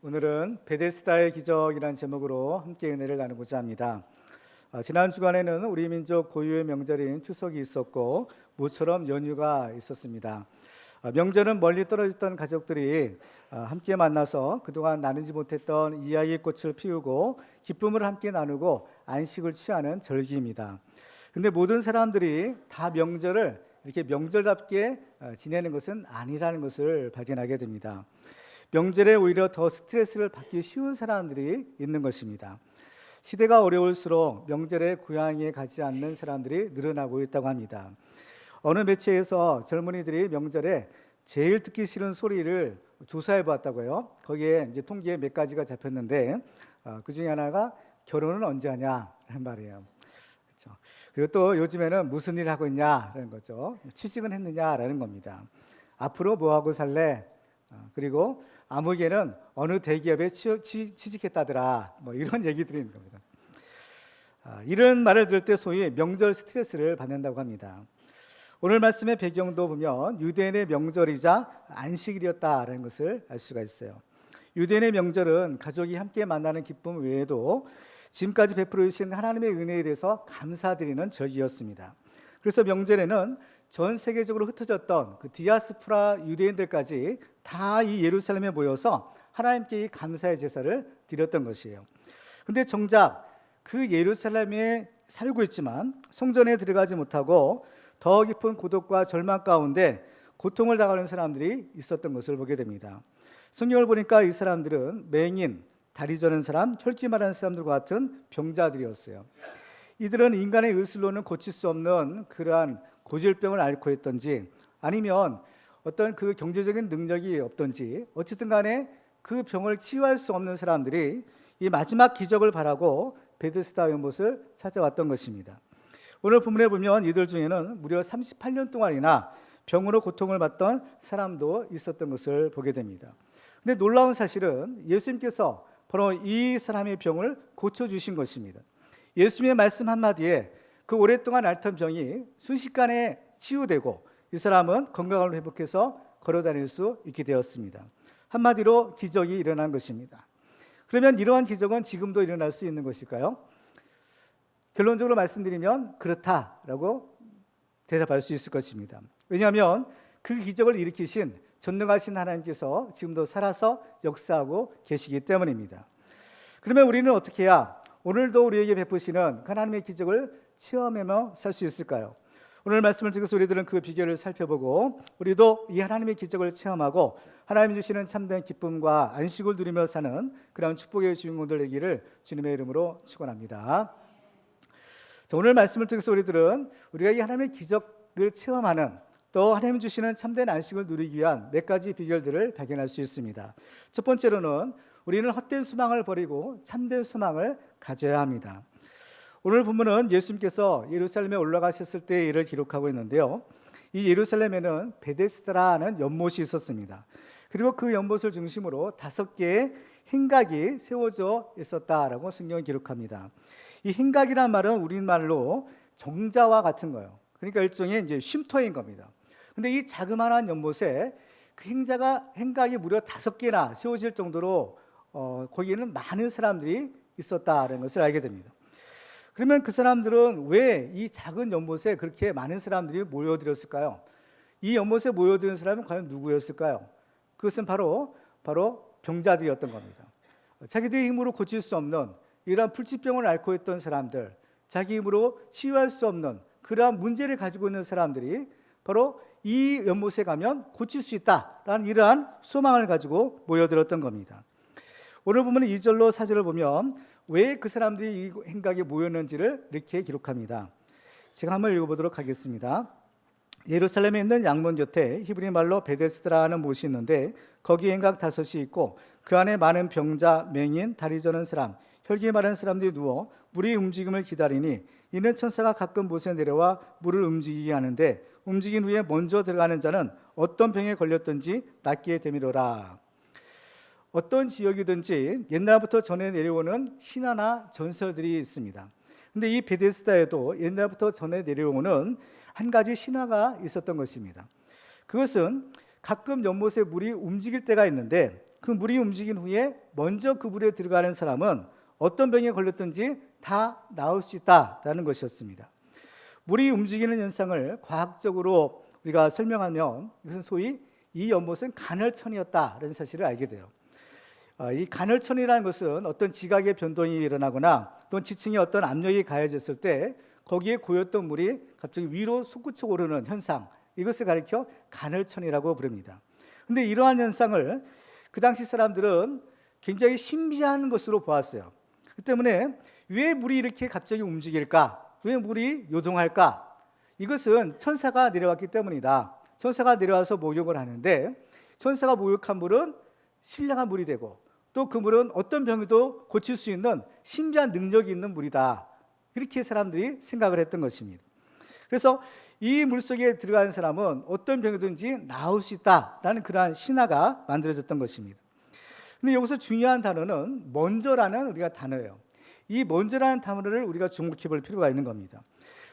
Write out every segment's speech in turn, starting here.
오늘은 베데스다의 기적이라는 제목으로 함께 은혜를 나누고자 합니다. 지난 주간에는 우리 민족 고유의 명절인 추석이 있었고 모처럼 연휴가 있었습니다. 명절은 멀리 떨어졌던 가족들이 함께 만나서 그동안 나누지 못했던 이야기의 꽃을 피우고 기쁨을 함께 나누고 안식을 취하는 절기입니다. 근데 모든 사람들이 다 명절을 이렇게 명절답게 지내는 것은 아니라는 것을 발견하게 됩니다. 명절에 오히려 더 스트레스를 받기 쉬운 사람들이 있는 것입니다. 시대가 어려울수록 명절에 고향에 가지 않는 사람들이 늘어나고 있다고 합니다. 어느 매체에서 젊은이들이 명절에 제일 듣기 싫은 소리를 조사해 보았다고요. 거기에 이제 통계에 몇 가지가 잡혔는데 그 중에 하나가 결혼은 언제 하냐라는 말이에요. 그렇죠. 그리고 또 요즘에는 무슨 일 하고 있냐라는 거죠. 취직은 했느냐라는 겁니다. 앞으로 뭐 하고 살래? 그리고 아무개는 어느 대기업에 취직했다더라, 뭐 이런 얘기들이 있는 겁니다. 이런 말을 들을 때 소위 명절 스트레스를 받는다고 합니다. 오늘 말씀의 배경도 보면 유대인의 명절이자 안식일이었다라는 것을 알 수가 있어요. 유대인의 명절은 가족이 함께 만나는 기쁨 외에도 지금까지 베풀어 주신 하나님의 은혜에 대해서 감사드리는 절기였습니다. 그래서 명절에는 전 세계적으로 흩어졌던 그 디아스포라 유대인들까지 다 이 예루살렘에 모여서 하나님께 이 감사의 제사를 드렸던 것이에요. 근데 정작 그 예루살렘에 살고 있지만 성전에 들어가지 못하고 더 깊은 고독과 절망 가운데 고통을 당하는 사람들이 있었던 것을 보게 됩니다. 성경을 보니까 이 사람들은 맹인, 다리 저는 사람, 혈기 마른 사람들과 같은 병자들이었어요. 이들은 인간의 의술로는 고칠 수 없는 그러한 고질병을 앓고 있던지 아니면 어떤 그 경제적인 능력이 없던지 어쨌든 간에 그 병을 치유할 수 없는 사람들이 이 마지막 기적을 바라고 베데스다 연못을 찾아왔던 것입니다. 오늘 본문에 보면 이들 중에는 무려 38년 동안이나 병으로 고통을 받던 사람도 있었던 것을 보게 됩니다. 근데 놀라운 사실은 예수님께서 바로 이 사람의 병을 고쳐주신 것입니다. 예수님의 말씀 한마디에 그 오랫동안 앓던 병이 순식간에 치유되고 이 사람은 건강을 회복해서 걸어다닐 수 있게 되었습니다. 한마디로 기적이 일어난 것입니다. 그러면 이러한 기적은 지금도 일어날 수 있는 것일까요? 결론적으로 말씀드리면 그렇다라고 대답할 수 있을 것입니다. 왜냐하면 그 기적을 일으키신 전능하신 하나님께서 지금도 살아서 역사하고 계시기 때문입니다. 그러면 우리는 어떻게 해야 오늘도 우리에게 베푸시는 하나님의 기적을 체험하며 살 수 있을까요? 오늘 말씀을 통해서 우리들은 그 비결을 살펴보고 우리도 이 하나님의 기적을 체험하고 하나님이 주시는 참된 기쁨과 안식을 누리며 사는 그런 축복의 주인공들 되기를 주님의 이름으로 축원합니다. 오늘 말씀을 통해서 우리들은 우리가 이 하나님의 기적을 체험하는 또 하나님 주시는 참된 안식을 누리기 위한 몇 가지 비결들을 발견할 수 있습니다. 첫 번째로는 우리는 헛된 소망을 버리고 참된 소망을 가져야 합니다. 오늘 본문은 예수님께서 예루살렘에 올라가셨을 때의 일을 기록하고 있는데요. 이 예루살렘에는 베데스다라는 연못이 있었습니다. 그리고 그 연못을 중심으로 5개의 행각이 세워져 있었다라고 성경은 기록합니다. 이 행각이란 말은 우리말로 정자와 같은 거예요. 그러니까 일종의 이제 쉼터인 겁니다. 근데 이 자그마한 연못에 그 행각이 무려 5개나 세워질 정도로 거기에는 많은 사람들이 있었다는 것을 알게 됩니다. 그러면 그 사람들은 왜 이 작은 연못에 그렇게 많은 사람들이 모여들었을까요? 이 연못에 모여드는 사람은 과연 누구였을까요? 그것은 바로 병자들이었던 겁니다. 자기들의 힘으로 고칠 수 없는 이러한 불치병을 앓고 있던 사람들, 자기 힘으로 치유할 수 없는 그러한 문제를 가지고 있는 사람들이 바로 이 연못에 가면 고칠 수 있다라는 이러한 소망을 가지고 모여들었던 겁니다. 오늘 보면 2절로 4절을 보면 왜 그 사람들이 이 행각에 모였는지를 이렇게 기록합니다. 제가 한번 읽어보도록 하겠습니다. 예루살렘에 있는 양문 곁에 히브리 말로 베데스다라는 못이 있는데 거기 행각 5이 있고 그 안에 많은 병자, 맹인, 다리 저는 사람, 혈기 마른 사람들이 누워 물의 움직임을 기다리니 이는 천사가 가끔 못에 내려와 물을 움직이게 하는데 움직인 후에 먼저 들어가는 자는 어떤 병에 걸렸든지 낫게 되미로라. 어떤 지역이든지 옛날부터 전해 내려오는 신화나 전설들이 있습니다. 근데 이 베데스다에도 옛날부터 전해 내려오는 한 가지 신화가 있었던 것입니다. 그것은 가끔 연못에 물이 움직일 때가 있는데 그 물이 움직인 후에 먼저 그 물에 들어가는 사람은 어떤 병에 걸렸든지 다 나을 수 있다라는 것이었습니다. 물이 움직이는 현상을 과학적으로 우리가 설명하면 이것은 소위 이 연못은 간헐천이었다라는 사실을 알게 돼요. 이 간헐천이라는 것은 어떤 지각의 변동이 일어나거나 또는 지층에 어떤 압력이 가해졌을 때 거기에 고였던 물이 갑자기 위로 솟구쳐 오르는 현상, 이것을 가리켜 간헐천이라고 부릅니다. 그런데 이러한 현상을 그 당시 사람들은 굉장히 신비한 것으로 보았어요. 그 때문에 왜 물이 이렇게 갑자기 움직일까? 왜 물이 요동할까? 이것은 천사가 내려왔기 때문이다. 천사가 내려와서 목욕을 하는데 천사가 목욕한 물은 신령한 물이 되고 또 그 물은 어떤 병에도 고칠 수 있는 신비한 능력이 있는 물이다. 이렇게 사람들이 생각을 했던 것입니다. 그래서 이 물속에 들어가는 사람은 어떤 병이든지 나을 수 있다라는 그러한 신화가 만들어졌던 것입니다. 근데 여기서 중요한 단어는 먼저라는 우리가 단어예요. 이 먼저라는 단어를 우리가 주목해 볼 필요가 있는 겁니다.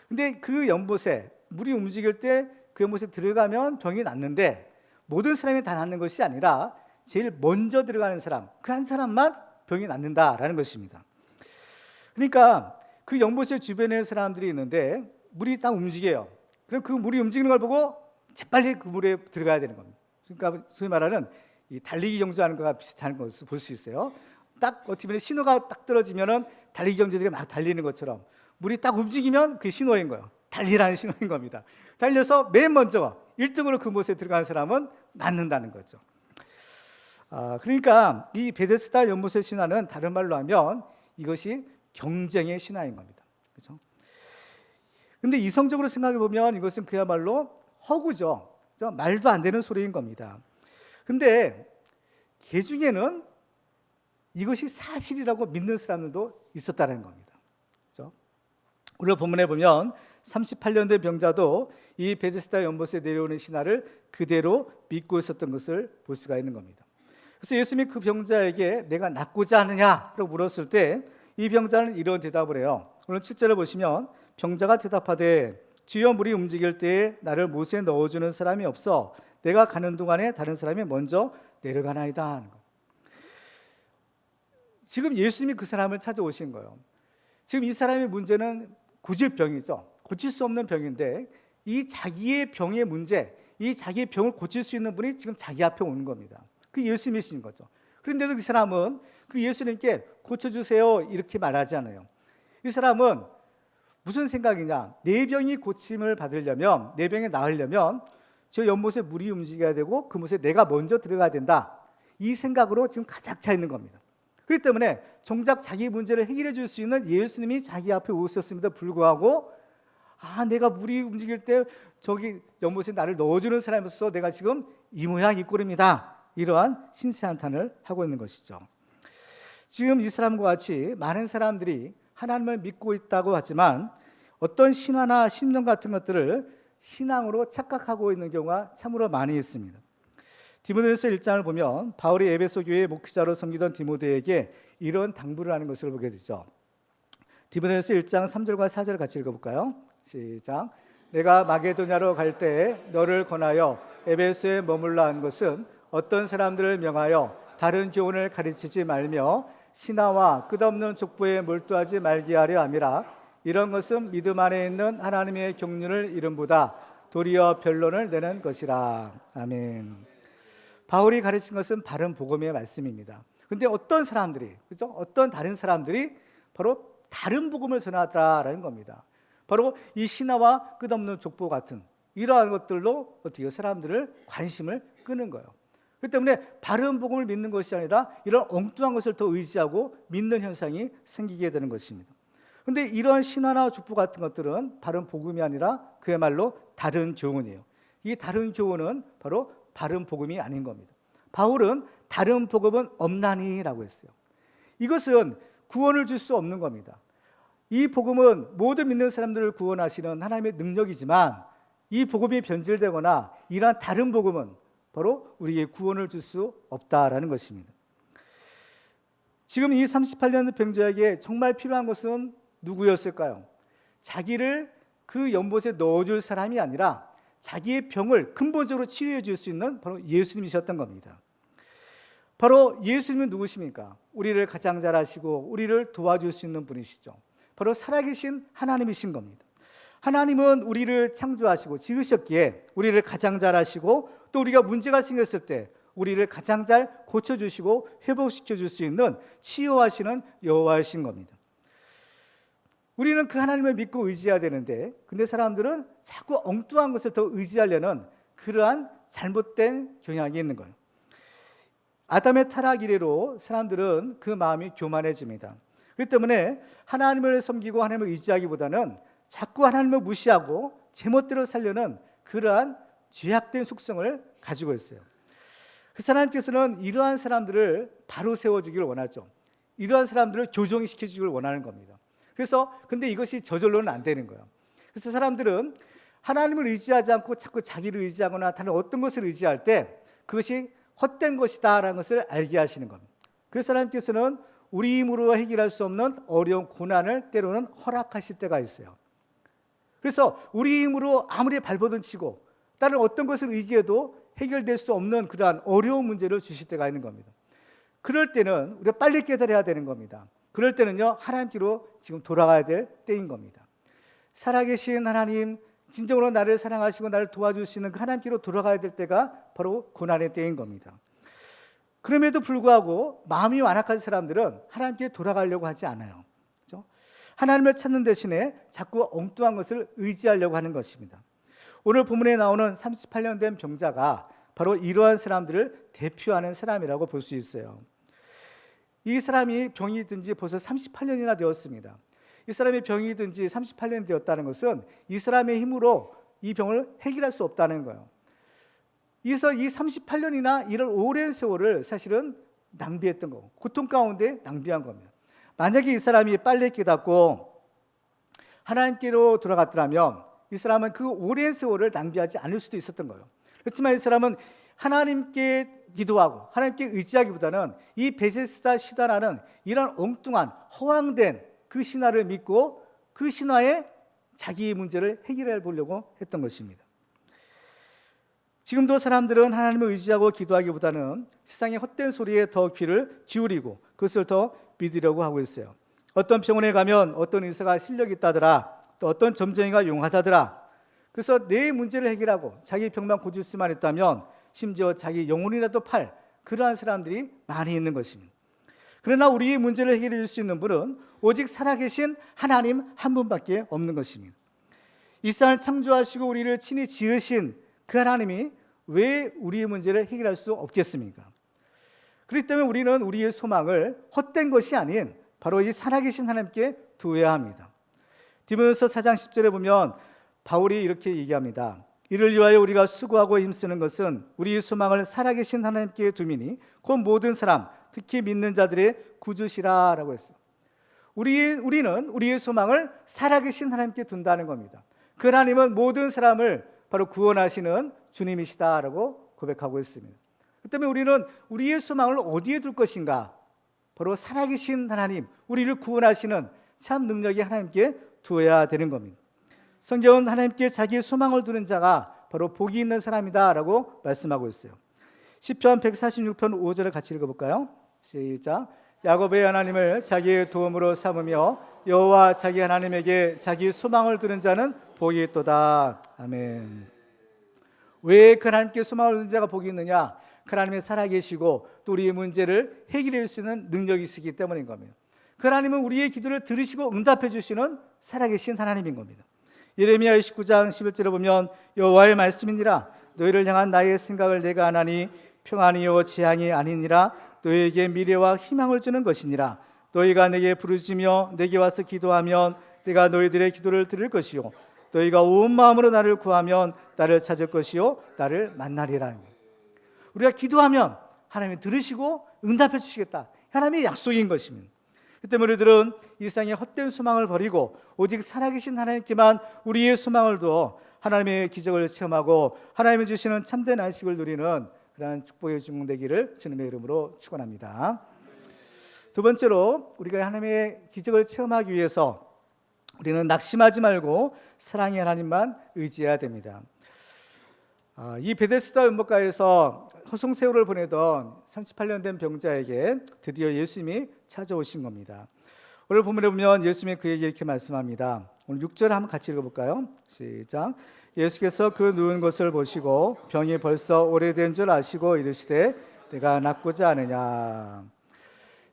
근데 그 연못에 물이 움직일 때 그 연못에 들어가면 병이 낫는데 모든 사람이 다 낫는 것이 아니라 제일 먼저 들어가는 사람, 그 한 사람만 병이 낫는다라는 것입니다. 그러니까 그 연못의 주변에 사람들이 있는데 물이 딱 움직여요. 그럼 그 물이 움직이는 걸 보고 재빨리 그 물에 들어가야 되는 겁니다. 그러니까 소위 말하는 이 달리기 경주하는 것과 비슷한 것을 볼 수 있어요. 딱 어떻게 보면 신호가 딱 떨어지면은 달리기 경주들이 막 달리는 것처럼 물이 딱 움직이면 그 신호인 거예요. 달리라는 신호인 겁니다. 달려서 맨 먼저 1등으로 그 못에 들어가는 사람은 낫는다는 거죠. 그러니까 이 베데스다 연못의 신화는 다른 말로 하면 이것이 경쟁의 신화인 겁니다. 그렇죠? 근데 이성적으로 생각해 보면 이것은 그야말로 허구죠. 말도 안 되는 소리인 겁니다. 근데 개 중에는 이것이 사실이라고 믿는 사람들도 있었다는 겁니다. 그렇죠? 오늘 본문에 보면 38년 된 병자도 이 베데스다 연못에 내려오는 신화를 그대로 믿고 있었던 것을 볼 수가 있는 겁니다. 그래서 예수님이 그 병자에게 내가 낫고자 하느냐라고 물었을 때 이 병자는 이런 대답을 해요. 오늘 7절을 보시면 병자가 대답하되 주여 물이 움직일 때에 나를 못에 넣어주는 사람이 없어 내가 가는 동안에 다른 사람이 먼저 내려가나이다 하는 거. 지금 예수님이 그 사람을 찾아오신 거예요. 지금 이 사람의 문제는 고질병이죠. 고칠 수 없는 병인데 이 자기의 병의 문제, 이 자기의 병을 고칠 수 있는 분이 지금 자기 앞에 오는 겁니다. 그 예수님이신 거죠. 그런데도 그 사람은 그 예수님께 고쳐주세요 이렇게 말하지 않아요. 이 사람은 무슨 생각이냐? 내 병이 고침을 받으려면, 내 병이 나으려면 저 연못에 물이 움직여야 되고 그 못에 내가 먼저 들어가야 된다. 이 생각으로 지금 가득 차 있는 겁니다. 그렇기 때문에 정작 자기 문제를 해결해 줄 수 있는 예수님이 자기 앞에 오셨음에도 불구하고 내가 물이 움직일 때 저기 연못에 나를 넣어주는 사람으로서 내가 지금 이 모양 이 꼴입니다. 이러한 신세한탄을 하고 있는 것이죠. 지금 이 사람과 같이 많은 사람들이 하나님을 믿고 있다고 하지만 어떤 신화나 신념 같은 것들을 신앙으로 착각하고 있는 경우가 참으로 많이 있습니다. 디모데후서 1장을 보면 바울이 에베소 교회의 목회자로 섬기던 디모데에게 이런 당부를 하는 것을 보게 되죠. 디모데후서 1장 3절과 4절 같이 읽어볼까요? 시작. 내가 마게도냐로 갈 때 너를 권하여 에베소에 머물라 한 것은 어떤 사람들을 명하여 다른 교훈을 가르치지 말며 신화와 끝없는 족보에 몰두하지 말게 하려 함이라. 이런 것은 믿음 안에 있는 하나님의 경륜을 이름보다 도리어 변론을 내는 것이라. 아멘. 바울이 가르친 것은 바른 복음의 말씀입니다. 그런데 어떤 사람들이, 그죠? 어떤 다른 사람들이 바로 다른 복음을 전하더라라는 겁니다. 바로 이 신화와 끝없는 족보 같은 이러한 것들로 어떻게 사람들을 관심을 끄는 거예요. 그렇기 때문에 바른 복음을 믿는 것이 아니라 이런 엉뚱한 것을 더 의지하고 믿는 현상이 생기게 되는 것입니다. 그런데 이런 신화나 족보 같은 것들은 바른 복음이 아니라 그야말로 다른 교훈이에요. 이 다른 교훈은 바로 바른 복음이 아닌 겁니다. 바울은 다른 복음은 없나니라고 했어요. 이것은 구원을 줄 수 없는 겁니다. 이 복음은 모든 믿는 사람들을 구원하시는 하나님의 능력이지만 이 복음이 변질되거나 이러한 다른 복음은 바로 우리에게 구원을 줄 수 없다라는 것입니다. 지금 이 38년 병자에게 정말 필요한 것은 누구였을까요? 자기를 그 연못에 넣어줄 사람이 아니라 자기의 병을 근본적으로 치유해 줄 수 있는 바로 예수님이셨던 겁니다. 바로 예수님은 누구십니까? 우리를 가장 잘 아시고 우리를 도와줄 수 있는 분이시죠. 바로 살아계신 하나님이신 겁니다. 하나님은 우리를 창조하시고 지으셨기에 우리를 가장 잘 아시고 또 우리가 문제가 생겼을 때 우리를 가장 잘 고쳐주시고 회복시켜 줄 수 있는 치유하시는 여호와이신 겁니다. 우리는 그 하나님을 믿고 의지해야 되는데, 근데 사람들은 자꾸 엉뚱한 것을 더 의지하려는 그러한 잘못된 경향이 있는 거예요. 아담의 타락 이래로 사람들은 그 마음이 교만해집니다. 그렇기 때문에 하나님을 섬기고 하나님을 의지하기보다는 자꾸 하나님을 무시하고 제멋대로 살려는 그러한 죄악된 속성을 가지고 있어요. 그 하나님께서는 이러한 사람들을 바로 세워주기를 원하죠. 이러한 사람들을 교정시켜주기를 원하는 겁니다. 그래서 근데 이것이 저절로는 안 되는 거예요. 그래서 사람들은 하나님을 의지하지 않고 자꾸 자기를 의지하거나 다른 어떤 것을 의지할 때 그것이 헛된 것이다라는 것을 알게 하시는 겁니다. 그래서 하나님께서는 우리 힘으로 해결할 수 없는 어려운 고난을 때로는 허락하실 때가 있어요. 그래서 우리 힘으로 아무리 발버둥 치고 다른 어떤 것을 의지해도 해결될 수 없는 그러한 어려운 문제를 주실 때가 있는 겁니다. 그럴 때는 우리가 빨리 깨달아야 되는 겁니다. 그럴 때는요, 하나님께로 지금 돌아가야 될 때인 겁니다. 살아계신 하나님, 진정으로 나를 사랑하시고 나를 도와주시는 그 하나님께로 돌아가야 될 때가 바로 고난의 때인 겁니다. 그럼에도 불구하고 마음이 완악한 사람들은 하나님께 돌아가려고 하지 않아요. 그렇죠? 하나님을 찾는 대신에 자꾸 엉뚱한 것을 의지하려고 하는 것입니다. 오늘 본문에 나오는 38년 된 병자가 바로 이러한 사람들을 대표하는 사람이라고 볼 수 있어요. 이 사람이 병이 든 지 벌써 38년이나 되었습니다. 이 사람이 병이 든 지 38년이 되었다는 것은 이 사람의 힘으로 이 병을 해결할 수 없다는 거예요. 그래서 이 38년이나 이런 오랜 세월을 사실은 낭비했던 거고, 고통 가운데 낭비한 겁니다. 만약에 이 사람이 빨리 깨닫고 하나님께로 돌아갔더라면 이 사람은 그 오랜 세월을 낭비하지 않을 수도 있었던 거예요. 그렇지만 이 사람은 하나님께 기도하고 하나님께 의지하기보다는 이 베데스다 신화라는 이런 엉뚱한 허황된 그 신화를 믿고 그 신화에 자기의 문제를 해결해 보려고 했던 것입니다. 지금도 사람들은 하나님을 의지하고 기도하기보다는 세상의 헛된 소리에 더 귀를 기울이고 그것을 더 믿으려고 하고 있어요. 어떤 병원에 가면 어떤 의사가 실력이 있다더라, 또 어떤 점쟁이가 용하다더라. 그래서 내 문제를 해결하고 자기 병만 고칠 수만 있다면 심지어 자기 영혼이라도 팔 그러한 사람들이 많이 있는 것입니다. 그러나 우리의 문제를 해결해 줄 수 있는 분은 오직 살아계신 하나님 한 분밖에 없는 것입니다. 이 세상을 창조하시고 우리를 친히 지으신 그 하나님이 왜 우리의 문제를 해결할 수 없겠습니까? 그렇기 때문에 우리는 우리의 소망을 헛된 것이 아닌 바로 이 살아계신 하나님께 두어야 합니다. 디모데후서 4장 10절에 보면 바울이 이렇게 얘기합니다. 이를 위하여 우리가 수고하고 힘쓰는 것은 우리의 소망을 살아계신 하나님께 두미니 곧 모든 사람, 특히 믿는 자들의 구주시라 라고 했어요. 우리는 우리의 소망을 살아계신 하나님께 둔다는 겁니다. 그 하나님은 모든 사람을 바로 구원하시는 주님이시다라고 고백하고 있습니다. 그 때문에 우리는 우리의 소망을 어디에 둘 것인가? 바로 살아계신 하나님, 우리를 구원하시는 참 능력이 하나님께 두어야 되는 겁니다. 성경은 하나님께 자기의 소망을 두는 자가 바로 복이 있는 사람이다 라고 말씀하고 있어요. 시편 146편 5절을 같이 읽어볼까요? 시작. 야곱의 하나님을 자기의 도움으로 삼으며 여호와 자기 하나님에게 자기 소망을 두는 자는 복이 있도다. 아멘. 왜 그 하나님께 소망을 두는 자가 복이 있느냐? 그 하나님이 살아계시고 또 우리의 문제를 해결할 수 있는 능력이 있기 때문인 겁니다. 그 하나님은 우리의 기도를 들으시고 응답해 주시는 살아계신 하나님인 겁니다. 예레미야 29장 11절에 보면 여호와의 말씀이니라 너희를 향한 나의 생각을 내가 아나니 평안이요 재앙이 아니니라 너희에게 미래와 희망을 주는 것이니라 너희가 내게 부르짖으며 내게 와서 기도하면 내가 너희들의 기도를 들을 것이요 너희가 온 마음으로 나를 구하면 나를 찾을 것이요 나를 만나리라는 거예요. 우리가 기도하면 하나님이 들으시고 응답해 주시겠다. 하나님의 약속인 것입니다. 그때 우리들은 이 세상의 헛된 소망을 버리고 오직 살아계신 하나님께만 우리의 소망을 두어 하나님의 기적을 체험하고 하나님이 주시는 참된 안식을 누리는 그러한 축복의 주문 되기를 주님의 이름으로 축원합니다. 두 번째로 우리가 하나님의 기적을 체험하기 위해서 우리는 낙심하지 말고 사랑의 하나님만 의지해야 됩니다. 이 베데스다 연못가에서 허송세월을 보내던 38년 된 병자에게 드디어 예수님이 찾아오신 겁니다. 오늘 본문에 보면 예수님이 그에게 이렇게 말씀합니다. 오늘 6절 한번 같이 읽어볼까요? 시작. 예수께서 그 누운 것을 보시고 병이 벌써 오래된 줄 아시고 이르시되 내가 낫고자 하느냐.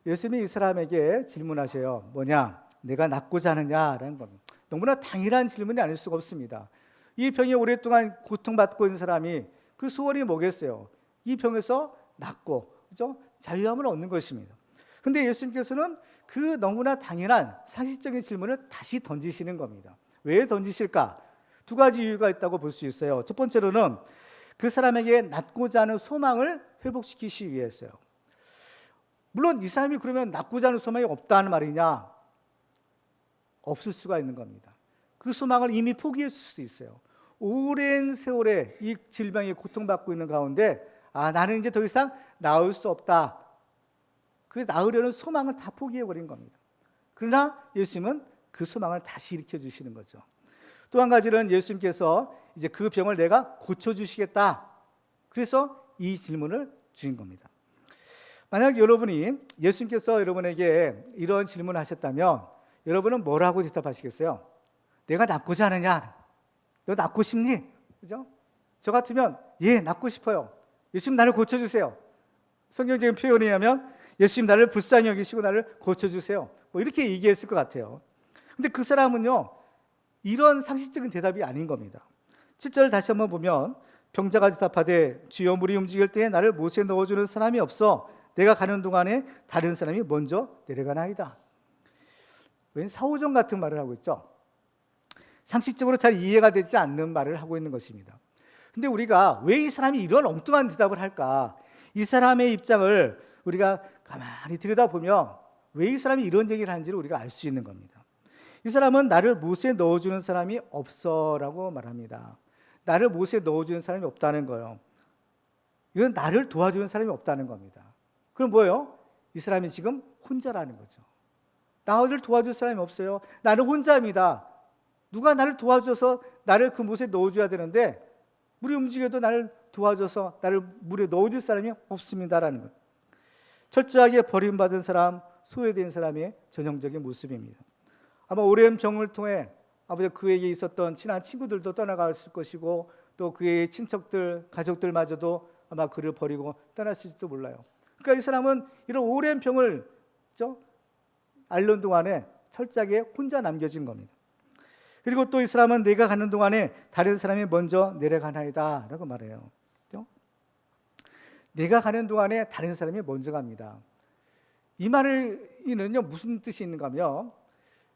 예수님이 이 사람에게 질문하셔요. 뭐냐? 내가 낫고자 하느냐라는 겁니다. 너무나 당연한 질문이 아닐 수가 없습니다. 이 병이 오랫동안 고통받고 있는 사람이 그 소원이 뭐겠어요? 이 병에서 낫고, 그죠? 자유함을 얻는 것입니다. 근데 예수님께서는 그 너무나 당연한 상식적인 질문을 다시 던지시는 겁니다. 왜 던지실까? 두 가지 이유가 있다고 볼 수 있어요. 첫 번째로는 그 사람에게 낫고자 하는 소망을 회복시키시기 위해서요. 물론 이 사람이 그러면 낫고자 하는 소망이 없다는 말이냐? 없을 수가 있는 겁니다. 그 소망을 이미 포기했을 수 있어요. 오랜 세월에 이 질병에 고통받고 있는 가운데 나는 이제 더 이상 나을 수 없다. 그 나으려는 소망을 다 포기해버린 겁니다. 그러나 예수님은 그 소망을 다시 일으켜주시는 거죠. 또 한 가지는 예수님께서 이제 그 병을 내가 고쳐주시겠다. 그래서 이 질문을 주신 겁니다. 만약 여러분이 예수님께서 여러분에게 이런 질문을 하셨다면 여러분은 뭐라고 대답하시겠어요? 내가 낫고자 하느냐? 너 낫고 싶니? 그죠? 저 같으면 예, 낫고 싶어요. 예수님 나를 고쳐주세요. 성경적인 표현에 의하면 예수님 나를 불쌍히 여기시고 나를 고쳐주세요. 뭐 이렇게 얘기했을 것 같아요. 근데 그 사람은요, 이런 상식적인 대답이 아닌 겁니다. 7절 다시 한번 보면 병자가 대답하되 주여 물이 움직일 때에 나를 못에 넣어주는 사람이 없어 내가 가는 동안에 다른 사람이 먼저 내려가나이다. 왠 사오정 같은 말을 하고 있죠. 상식적으로 잘 이해가 되지 않는 말을 하고 있는 것입니다. 근데 우리가 왜 이 사람이 이런 엉뚱한 대답을 할까? 이 사람의 입장을 우리가 가만히 들여다보면 왜 이 사람이 이런 얘기를 하는지를 우리가 알 수 있는 겁니다. 이 사람은 나를 못에 넣어주는 사람이 없어라고 말합니다. 나를 못에 넣어주는 사람이 없다는 거예요. 이건 나를 도와주는 사람이 없다는 겁니다. 그럼 뭐예요? 이 사람이 지금 혼자라는 거죠. 나를 도와줄 사람이 없어요. 나는 혼자입니다. 누가 나를 도와줘서 나를 그 못에 넣어줘야 되는데 물이 움직여도 나를 도와줘서 나를 물에 넣어줄 사람이 없습니다라는 거예요. 철저하게 버림받은 사람, 소외된 사람의 전형적인 모습입니다. 아마 오랜 병을 통해 아버지 그에게 있었던 친한 친구들도 떠나갔을 것이고 또 그의 친척들, 가족들마저도 아마 그를 버리고 떠났을지도 몰라요. 그러니까 이 사람은 이런 오랜 병을 앓는 동안에 철저하게 혼자 남겨진 겁니다. 그리고 또 이 사람은 내가 가는 동안에 다른 사람이 먼저 내려가나이다 라고 말해요. 그렇죠? 내가 가는 동안에 다른 사람이 먼저 갑니다. 이 말은요 무슨 뜻이 있는가 하면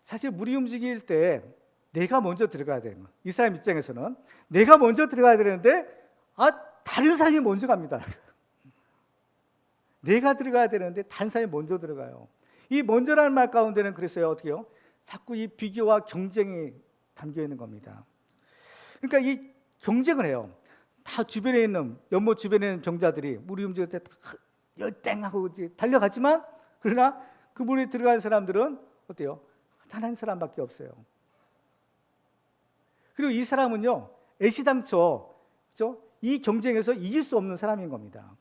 사실 물이 움직일 때 내가 먼저 들어가야 되는 거예요. 이 사람 입장에서는 내가 먼저 들어가야 되는데 다른 사람이 먼저 갑니다. 내가 들어가야 되는데 다른 사람이 먼저 들어가요. 이 먼저라는 말 가운데는 그랬어요. 어떻게요? 자꾸 이 비교와 경쟁이 담겨 있는 겁니다. 그러니까 이 경쟁을 해요. 다 주변에 있는 연못 주변에 있는 병자들이 물이 움직일 때 다 열땡하고 달려가지만 그러나 그 물에 들어간 사람들은 어때요? 단 한 사람밖에 없어요. 그리고 이 사람은요 애시당초 그렇죠? 이 경쟁에서 이길 수 없는 사람인 겁니다.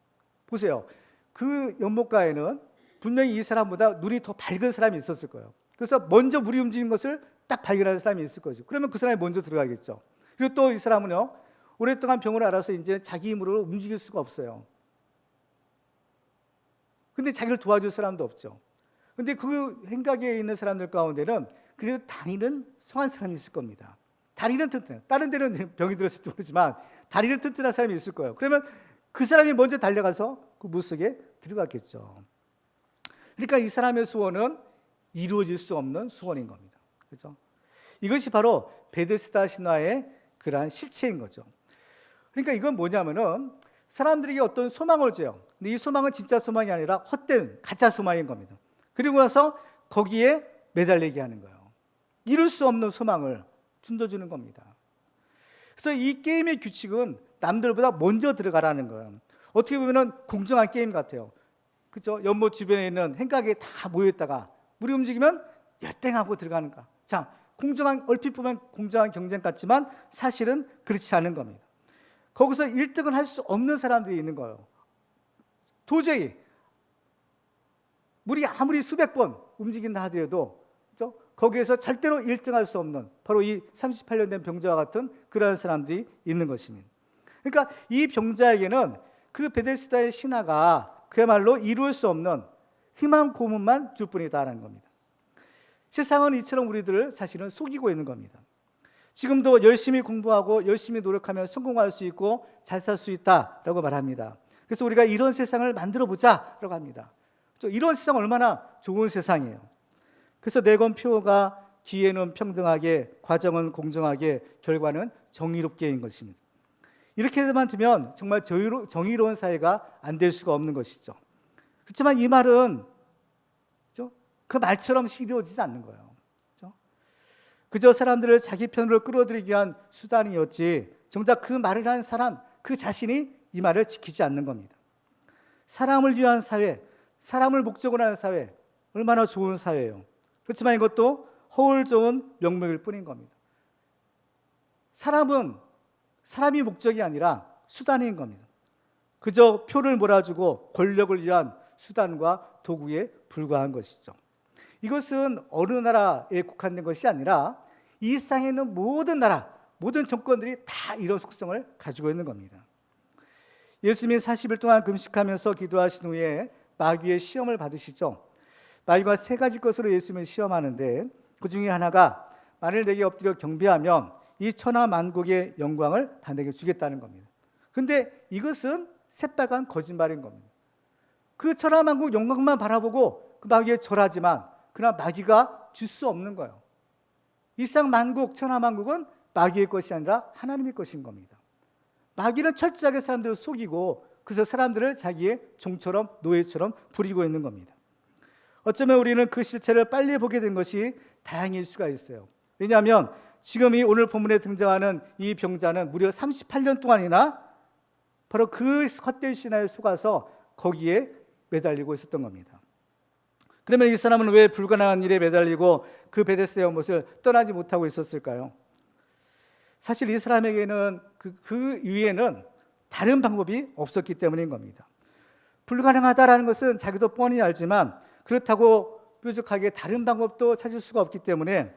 보세요. 그 연못가에는 분명히 이 사람보다 눈이 더 밝은 사람이 있었을 거예요. 그래서 먼저 물이 움직이는 것을 딱 발견하는 사람이 있을 거죠. 그러면 그 사람이 먼저 들어가겠죠. 그리고 또 이 사람은요 오랫동안 병을 앓아서 이제 자기 힘으로 움직일 수가 없어요. 근데 자기를 도와줄 사람도 없죠. 근데 그 행각에 있는 사람들 가운데는 그래도 다리는 성한 사람이 있을 겁니다. 다리는 튼튼해요. 다른 데는 병이 들었을지 모르지만 다리는 튼튼한 사람이 있을 거예요. 그러면 그 사람이 먼저 달려가서 그 물속에 들어갔겠죠. 그러니까 이 사람의 소원은 이루어질 수 없는 소원인 겁니다. 그렇죠? 이것이 바로 베데스다 신화의 그러한 실체인 거죠. 그러니까 이건 뭐냐면은 사람들에게 어떤 소망을 줘요. 근데 이 소망은 진짜 소망이 아니라 헛된 가짜 소망인 겁니다. 그리고 나서 거기에 매달리게 하는 거예요. 이룰 수 없는 소망을 준다주는 겁니다. 그래서 이 게임의 규칙은 남들보다 먼저 들어가라는 거예요. 어떻게 보면 공정한 게임 같아요. 그렇죠? 연못 주변에 있는 행각에 다 모여있다가 물이 움직이면 열땡하고 들어가는 거. 자, 얼핏 보면 공정한 경쟁 같지만 사실은 그렇지 않은 겁니다. 거기서 1등을 할 수 없는 사람들이 있는 거예요. 도저히 물이 아무리 수백 번 움직인다 하더라도 그렇죠? 거기에서 절대로 1등할 수 없는 바로 이 38년 된 병자와 같은 그러한 사람들이 있는 것입니다. 그러니까 이 병자에게는 그 베데스다의 신화가 그야말로 이룰 수 없는 희망 고문만 줄 뿐이다라는 겁니다. 세상은 이처럼 우리들을 사실은 속이고 있는 겁니다. 지금도 열심히 공부하고 열심히 노력하면 성공할 수 있고 잘 살 수 있다라고 말합니다. 그래서 우리가 이런 세상을 만들어 보자라고 합니다. 이런 세상 얼마나 좋은 세상이에요. 그래서 내건표가 기회는 평등하게, 과정은 공정하게, 결과는 정의롭게인 것입니다. 이렇게만 되면 정말 정의로운 사회가 안 될 수가 없는 것이죠. 그렇지만 이 말은 그 말처럼 이루어지지 않는 거예요. 그렇죠? 그저 사람들을 자기 편으로 끌어들이기 위한 수단이었지 정작 그 말을 한 사람 그 자신이 이 말을 지키지 않는 겁니다. 사람을 위한 사회, 사람을 목적으로 하는 사회, 얼마나 좋은 사회예요. 그렇지만 이것도 허울 좋은 명목일 뿐인 겁니다. 사람이 목적이 아니라 수단인 겁니다. 그저 표를 몰아주고 권력을 위한 수단과 도구에 불과한 것이죠. 이것은 어느 나라에 국한된 것이 아니라 이 세상에 있는 모든 나라, 모든 정권들이 다 이런 속성을 가지고 있는 겁니다. 예수님이 40일 동안 금식하면서 기도하신 후에 마귀의 시험을 받으시죠. 마귀가 세 가지 것으로 예수님을 시험하는데 그 중에 하나가 만일 내게 엎드려 경배하면 이 천하 만국의 영광을 다 내게 주겠다는 겁니다. 그런데 이것은 새빨간 거짓말인 겁니다. 그 천하 만국 영광만 바라보고 그 마귀에 절하지만 그러나 마귀가 줄 수 없는 거예요. 이 세상 만국, 천하 만국은 마귀의 것이 아니라 하나님의 것인 겁니다. 마귀는 철저하게 사람들을 속이고 그래서 사람들을 자기의 종처럼 노예처럼 부리고 있는 겁니다. 어쩌면 우리는 그 실체를 빨리 보게 된 것이 다행일 수가 있어요. 왜냐하면 지금 이 오늘 본문에 등장하는 이 병자는 무려 38년 동안이나 바로 그 헛된 신화에 속아서 거기에 매달리고 있었던 겁니다. 그러면 이 사람은 왜 불가능한 일에 매달리고 그 베데스다의 못을 떠나지 못하고 있었을까요? 사실 이 사람에게는 그 위에는 다른 방법이 없었기 때문인 겁니다. 불가능하다라는 것은 자기도 뻔히 알지만 그렇다고 뾰족하게 다른 방법도 찾을 수가 없기 때문에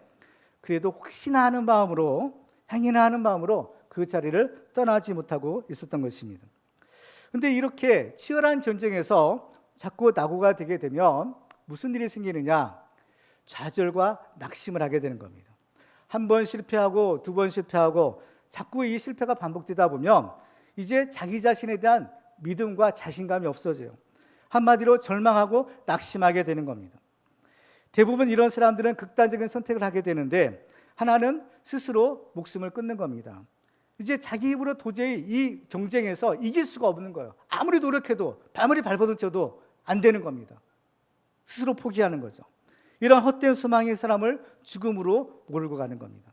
그래도 혹시나 하는 마음으로, 행여나 하는 마음으로 그 자리를 떠나지 못하고 있었던 것입니다. 그런데 이렇게 치열한 전쟁에서 자꾸 낙오가 되게 되면 무슨 일이 생기느냐? 좌절과 낙심을 하게 되는 겁니다. 한 번 실패하고 두 번 실패하고 자꾸 이 실패가 반복되다 보면 이제 자기 자신에 대한 믿음과 자신감이 없어져요. 한마디로 절망하고 낙심하게 되는 겁니다. 대부분 이런 사람들은 극단적인 선택을 하게 되는데 하나는 스스로 목숨을 끊는 겁니다. 이제 자기 힘으로 도저히 이 경쟁에서 이길 수가 없는 거예요. 아무리 노력해도 아무리 발버둥 쳐도 안 되는 겁니다. 스스로 포기하는 거죠. 이런 헛된 소망의 사람을 죽음으로 몰고 가는 겁니다.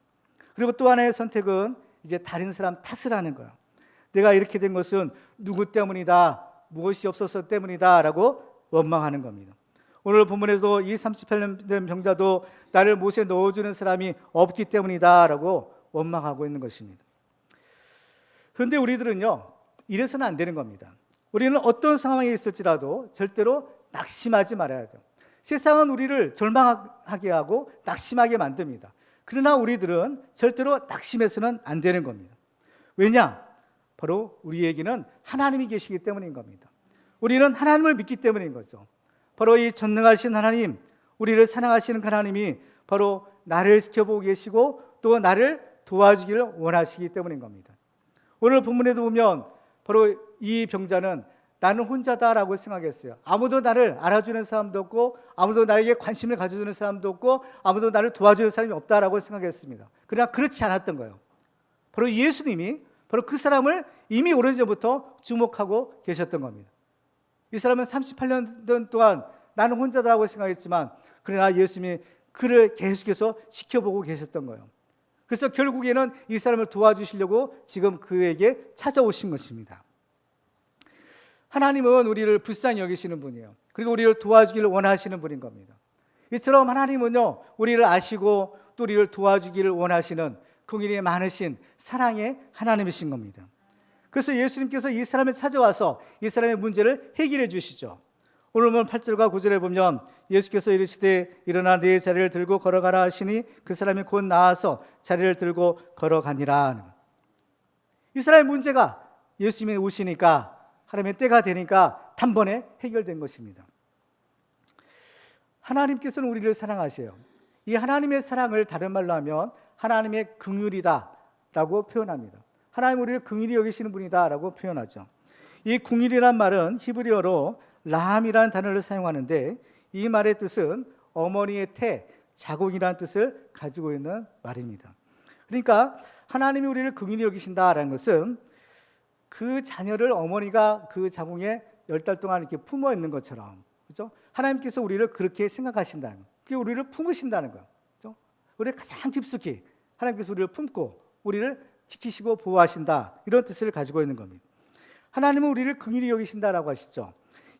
그리고 또 하나의 선택은 이제 다른 사람 탓을 하는 거예요. 내가 이렇게 된 것은 누구 때문이다, 무엇이 없어서 때문이다 라고 원망하는 겁니다. 오늘 본문에서 이 38년 된 병자도 나를 못에 넣어주는 사람이 없기 때문이다 라고 원망하고 있는 것입니다. 그런데 우리들은요, 이래서는 안 되는 겁니다. 우리는 어떤 상황에 있을지라도 절대로 낙심하지 말아야 돼요. 세상은 우리를 절망하게 하고 낙심하게 만듭니다. 그러나 우리들은 절대로 낙심해서는 안 되는 겁니다. 왜냐? 바로 우리에게는 하나님이 계시기 때문인 겁니다. 우리는 하나님을 믿기 때문인 거죠. 바로 이 전능하신 하나님, 우리를 사랑하시는 하나님이 바로 나를 지켜보고 계시고 또 나를 도와주기를 원하시기 때문인 겁니다. 오늘 본문에도 보면 바로 이 병자는 나는 혼자다라고 생각했어요. 아무도 나를 알아주는 사람도 없고 아무도 나에게 관심을 가져주는 사람도 없고 아무도 나를 도와주는 사람이 없다라고 생각했습니다. 그러나 그렇지 않았던 거예요. 바로 예수님이 바로 그 사람을 이미 오래전부터 주목하고 계셨던 겁니다. 이 사람은 38년 동안 나는 혼자다라고 생각했지만 그러나 예수님이 그를 계속해서 지켜보고 계셨던 거예요. 그래서 결국에는 이 사람을 도와주시려고 지금 그에게 찾아오신 것입니다. 하나님은 우리를 불쌍히 여기시는 분이에요. 그리고 우리를 도와주기를 원하시는 분인 겁니다. 이처럼 하나님은요, 우리를 아시고 또 우리를 도와주기를 원하시는 긍휼이 많으신 사랑의 하나님이신 겁니다. 그래서 예수님께서 이 사람을 찾아와서 이 사람의 문제를 해결해 주시죠. 오늘 보면 8절과 9절에 보면 예수께서 이르시되 일어나 네 자리를 들고 걸어가라 하시니 그 사람이 곧 나와서 자리를 들고 걸어가니라. 이 사람의 문제가 예수님이 오시니까, 하나님의 때가 되니까 단번에 해결된 것입니다. 하나님께서는 우리를 사랑하세요. 이 하나님의 사랑을 다른 말로 하면 하나님의 긍휼이다 라고 표현합니다. 하나님 우리를 긍휼히 여기시는 분이다 라고 표현하죠. 이 긍휼이란 말은 히브리어로 라함이라는 단어를 사용하는데, 이 말의 뜻은 어머니의 태, 자궁이라는 뜻을 가지고 있는 말입니다. 그러니까 하나님이 우리를 긍휼히 여기신다라는 것은 그 자녀를 어머니가 그 자궁에 10달 동안 이렇게 품어 있는 것처럼, 그렇죠? 하나님께서 우리를 그렇게 생각하신다는 거예요. 그게 우리를 품으신다는 거예요. 그렇죠? 우리를 가장 깊숙이 하나님께서 우리를 품고 우리를 지키시고 보호하신다, 이런 뜻을 가지고 있는 겁니다. 하나님은 우리를 긍휼히 여기신다라고 하시죠.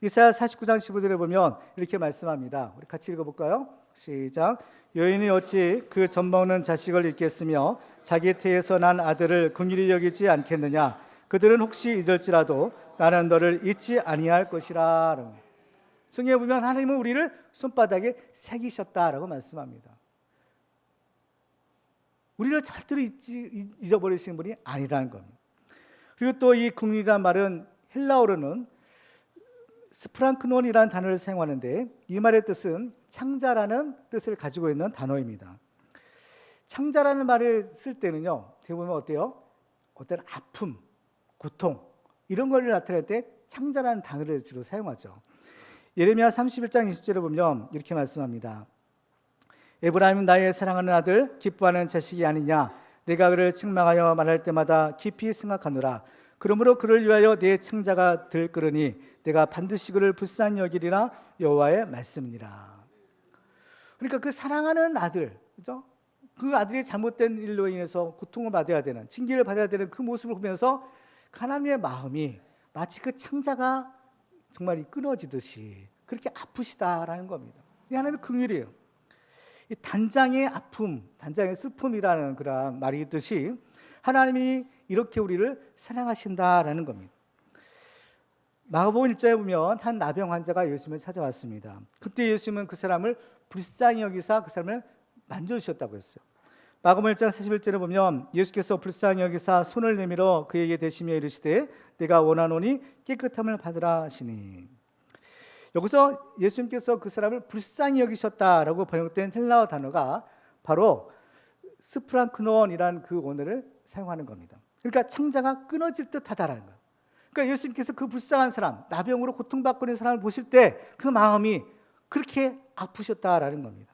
이사야 49장 15절에 보면 이렇게 말씀합니다. 우리 같이 읽어볼까요? 시작. 여인이 어찌 그 젖먹는 자식을 잊겠으며 자기 태에서 난 아들을 긍휼히 여기지 않겠느냐. 그들은 혹시 잊을지라도 나는 너를 잊지 아니할 것이라. 성경에 보면 하나님은 우리를 손바닥에 새기셨다라고 말씀합니다. 우리를 절대로 잊어버리시는 분이 아니라는 겁니다. 그리고 또 이 긍휼이라는 말은 헬라어로는 스프랑크논이라는 단어를 사용하는데, 이 말의 뜻은 창자라는 뜻을 가지고 있는 단어입니다. 창자라는 말을 쓸 때는요, 어떻게 보면 어때요? 어떤 아픔, 고통 이런 걸 나타낼 때 창자라는 단어를 주로 사용하죠. 예레미야 31장 20절에 보면 이렇게 말씀합니다. 에브라임은 나의 사랑하는 아들, 기뻐하는 자식이 아니냐. 내가 그를 책망하여 말할 때마다 깊이 생각하노라. 그러므로 그를 위하여 내 창자가 들끓으니 내가 반드시 그를 불쌍히 여기리라. 여호와의 말씀이니라. 그러니까 그 사랑하는 아들, 그죠? 그 아들이 잘못된 일로 인해서 고통을 받아야 되는, 징계를 받아야 되는 그 모습을 보면서 하나님의 마음이 마치 그 창자가 정말 끊어지듯이 그렇게 아프시다라는 겁니다. 이 하나님의 긍휼이에요. 이 단장의 아픔, 단장의 슬픔이라는 그런 말이 있듯이 하나님이 이렇게 우리를 사랑하신다라는 겁니다. 마가복음 1장에 보면 한 나병 환자가 예수님을 찾아왔습니다. 그때 예수님은 그 사람을 불쌍히 여기사 그 사람을 만져주셨다고 했어요. 마가복음 1장 41절에 보면 예수께서 불쌍히 여기사 손을 내밀어 그에게 대시며 이르시되 내가 원하노니 깨끗함을 받으라 하시니. 여기서 예수님께서 그 사람을 불쌍히 여기셨다라고 번역된 헬라어 단어가 바로 스프랑크논이라는 그 원어를 사용하는 겁니다. 그러니까 창자가 끊어질 듯하다라는 거예요. 그러니까 예수님께서 그 불쌍한 사람, 나병으로 고통받고 있는 사람을 보실 때 그 마음이 그렇게 아프셨다라는 겁니다.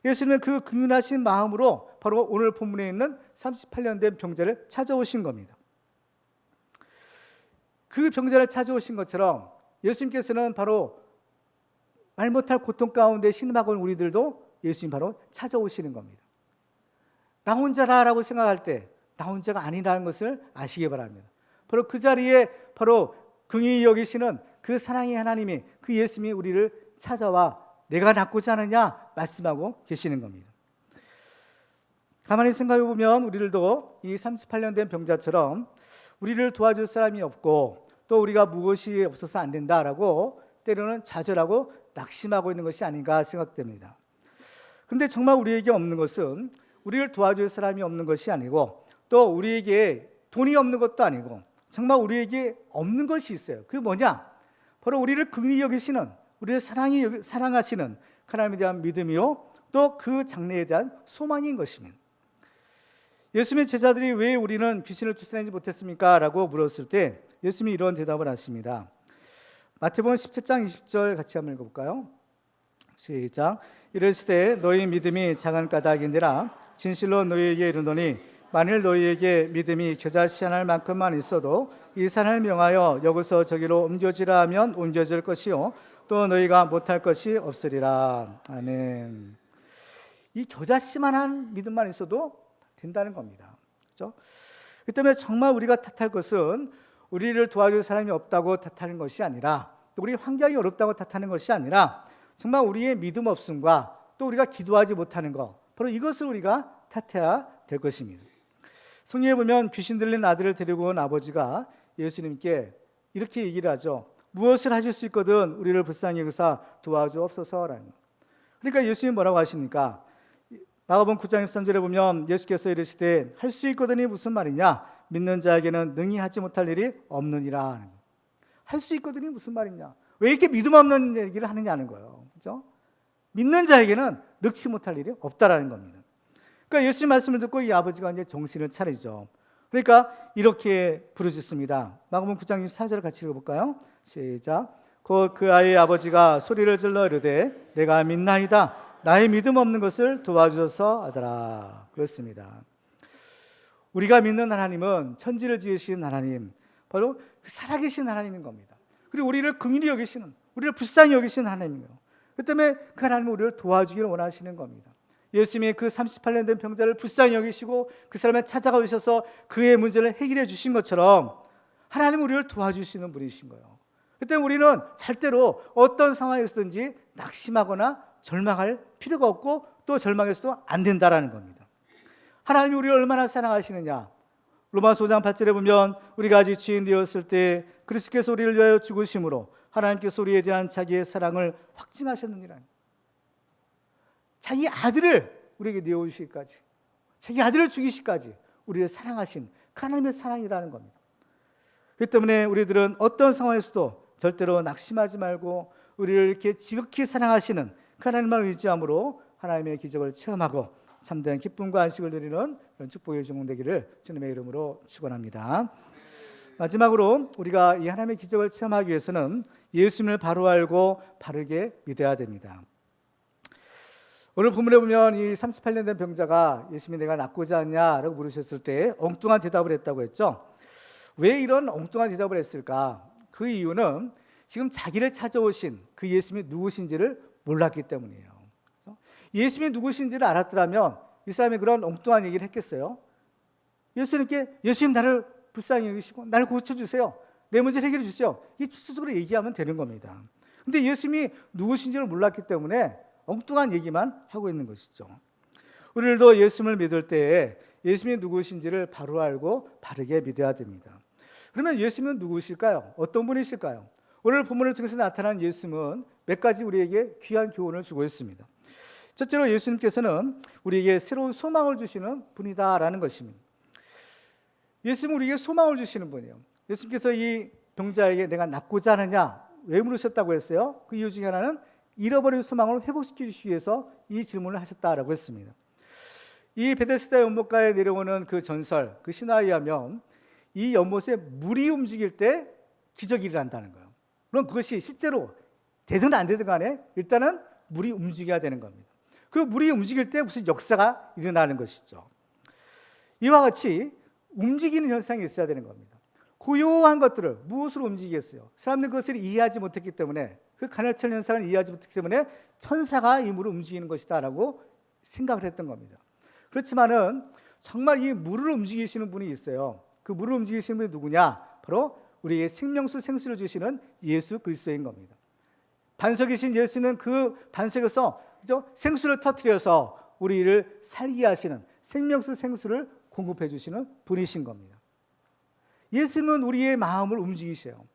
예수님은 그 긍휼하신 마음으로 바로 오늘 본문에 있는 38년 된 병자를 찾아오신 겁니다. 그 병자를 찾아오신 것처럼 예수님께서는 바로 말 못할 고통 가운데 신음하고 있는 우리들도 예수님 바로 찾아오시는 겁니다. 나 혼자라고 생각할 때 나 혼자가 아니라는 것을 아시기 바랍니다. 바로 그 자리에 바로 긍휼히 여기시는 그 사랑의 하나님이, 그 예수님이 우리를 찾아와 내가 낫고자 하느냐 말씀하고 계시는 겁니다. 가만히 생각해 보면 우리들도 이 38년 된 병자처럼 우리를 도와줄 사람이 없고 또 우리가 무엇이 없어서 안 된다라고 때로는 좌절하고 낙심하고 있는 것이 아닌가 생각됩니다. 그런데 정말 우리에게 없는 것은 우리를 도와줄 사람이 없는 것이 아니고 또 우리에게 돈이 없는 것도 아니고 정말 우리에게 없는 것이 있어요. 그게 뭐냐? 바로 우리를 긍휼히 여기시는, 우리를 사랑하시는 하나님에 대한 믿음이요 또 그 장래에 대한 소망인 것입니다. 예수님의 제자들이 왜 우리는 귀신을 쫓아내지 못했습니까? 라고 물었을 때 예수님이 이런 대답을 하십니다. 마태복음 17장 20절 같이 한번 읽어볼까요? 시작. 이르시되 너희 믿음이 작은 까닭인지라 진실로 너희에게 이르노니 만일 너희에게 믿음이 겨자씨 하나일 만큼만 있어도 이 산을 명하여 여기서 저기로 옮겨지라 하면 옮겨질 것이요 또 너희가 못할 것이 없으리라. 아멘. 이 겨자씨만한 믿음만 있어도 된다는 겁니다. 그렇죠? 그 때문에 정말 우리가 탓할 것은 우리를 도와줄 사람이 없다고 탓하는 것이 아니라, 우리 환경이 어렵다고 탓하는 것이 아니라 정말 우리의 믿음 없음과 또 우리가 기도하지 못하는 것, 바로 이것을 우리가 탓해야 될 것입니다. 성경에 보면 귀신 들린 아들을 데리고 온 아버지가 예수님께 이렇게 얘기를 하죠. 무엇을 하실 수 있거든 우리를 불쌍히 여기사 도와주옵소서라는. 그러니까 예수님 뭐라고 하십니까? 마가복음 9장 13절에 보면 예수께서 이르시되 할 수 있거든이 무슨 말이냐? 믿는 자에게는 능히 하지 못할 일이 없느니라. 할 수 있거든이 무슨 말이냐? 왜 이렇게 믿음 없는 얘기를 하느냐는 거예요. 그렇죠? 믿는 자에게는 능치 못할 일이 없다라는 겁니다. 그러니까 예수님 말씀을 듣고 이 아버지가 이제 정신을 차리죠. 그러니까 이렇게 부르짖습니다. 마가복음 9장 24절 같이 읽어볼까요? 시작. 곧 그 아이의 아버지가 소리를 질러 이르되 내가 믿나이다. 나의 믿음 없는 것을 도와주소서 하더라. 그렇습니다. 우리가 믿는 하나님은 천지를 지으신 하나님, 바로 그 살아계신 하나님인 겁니다. 그리고 우리를 긍휼히 여기시는, 우리를 불쌍히 여기시는 하나님이에요. 그 때문에 그 하나님은 우리를 도와주기를 원하시는 겁니다. 예수님이 그 38년 된 병자를 불쌍히 여기시고 그 사람을 찾아가 오셔서 그의 문제를 해결해 주신 것처럼 하나님은 우리를 도와주시는 분이신 거예요. 그때 우리는 절대로 어떤 상황에서든지 낙심하거나 절망할 필요가 없고 또 절망해서도 안 된다라는 겁니다. 하나님이 우리를 얼마나 사랑하시느냐. 로마서 5장 8절에 보면 우리가 아직 죄인 되었을 때 그리스도께서 우리를 위하여 죽으심으로 하나님께서 우리에 대한 자기의 사랑을 확증하셨느니라. 자기 아들을 우리에게 내어주시기까지, 자기 아들을 죽이시기까지 우리를 사랑하신 그 하나님의 사랑이라는 겁니다. 그렇기 때문에 우리들은 어떤 상황에서도 절대로 낙심하지 말고 우리를 이렇게 지극히 사랑하시는 그 하나님만 의지함으로 하나님의 기적을 체험하고 참된 기쁨과 안식을 누리는 그런 축복의 종목 되기를 주님의 이름으로 축원합니다. 마지막으로 우리가 이 하나님의 기적을 체험하기 위해서는 예수님을 바로 알고 바르게 믿어야 됩니다. 오늘 본문에 보면 이 38년 된 병자가 예수님이 내가 낫고자 하냐라고 물으셨을 때 엉뚱한 대답을 했다고 했죠. 왜 이런 엉뚱한 대답을 했을까? 그 이유는 지금 자기를 찾아오신 그 예수님이 누구신지를 몰랐기 때문이에요. 예수님이 누구신지를 알았더라면 이 사람이 그런 엉뚱한 얘기를 했겠어요? 예수님께 예수님 나를 불쌍히 여기시고 나를 고쳐주세요. 내 문제를 해결해 주세요. 이 스스로 얘기하면 되는 겁니다. 근데 예수님이 누구신지를 몰랐기 때문에 엉뚱한 얘기만 하고 있는 것이죠. 우리들도 예수님을 믿을 때에 예수님이 누구신지를 바로 알고 바르게 믿어야 됩니다. 그러면 예수님은 누구실까요? 어떤 분이실까요? 오늘 본문을 통해서 나타난 예수님은 몇 가지 우리에게 귀한 교훈을 주고 있습니다. 첫째로 예수님께서는 우리에게 새로운 소망을 주시는 분이다라는 것입니다. 예수님은 우리에게 소망을 주시는 분이에요. 예수님께서 이 병자에게 내가 낫고자 하느냐 왜 물으셨다고 했어요? 그 이유 중에 하나는 잃어버린 소망을 회복시키기 위해서 이 질문을 하셨다라고 했습니다. 이 베데스다 연못가에 내려오는 그 전설, 그 신화에 의하면 이 연못에 물이 움직일 때 기적이 일어난다는 거예요. 그럼 그것이 실제로 되든 안 되든 간에 일단은 물이 움직여야 되는 겁니다. 그 물이 움직일 때 무슨 역사가 일어나는 것이죠. 이와 같이 움직이는 현상이 있어야 되는 겁니다. 고요한 것들을 무엇으로 움직이겠어요? 사람들은 그것을 이해하지 못했기 때문에, 그 간헐천 현상을 이해하지 못했기 때문에 천사가 이 물을 움직이는 것이다 라고 생각을 했던 겁니다. 그렇지만은 정말 이 물을 움직이시는 분이 있어요. 그 물을 움직이시는 분이 누구냐? 바로 우리의 생명수 생수를 주시는 예수 그리스도인 겁니다. 반석이신 예수는 그 반석에서 생수를 터뜨려서 우리를 살게 하시는 생명수 생수를 공급해 주시는 분이신 겁니다. 예수님은 우리의 마음을 움직이셔요.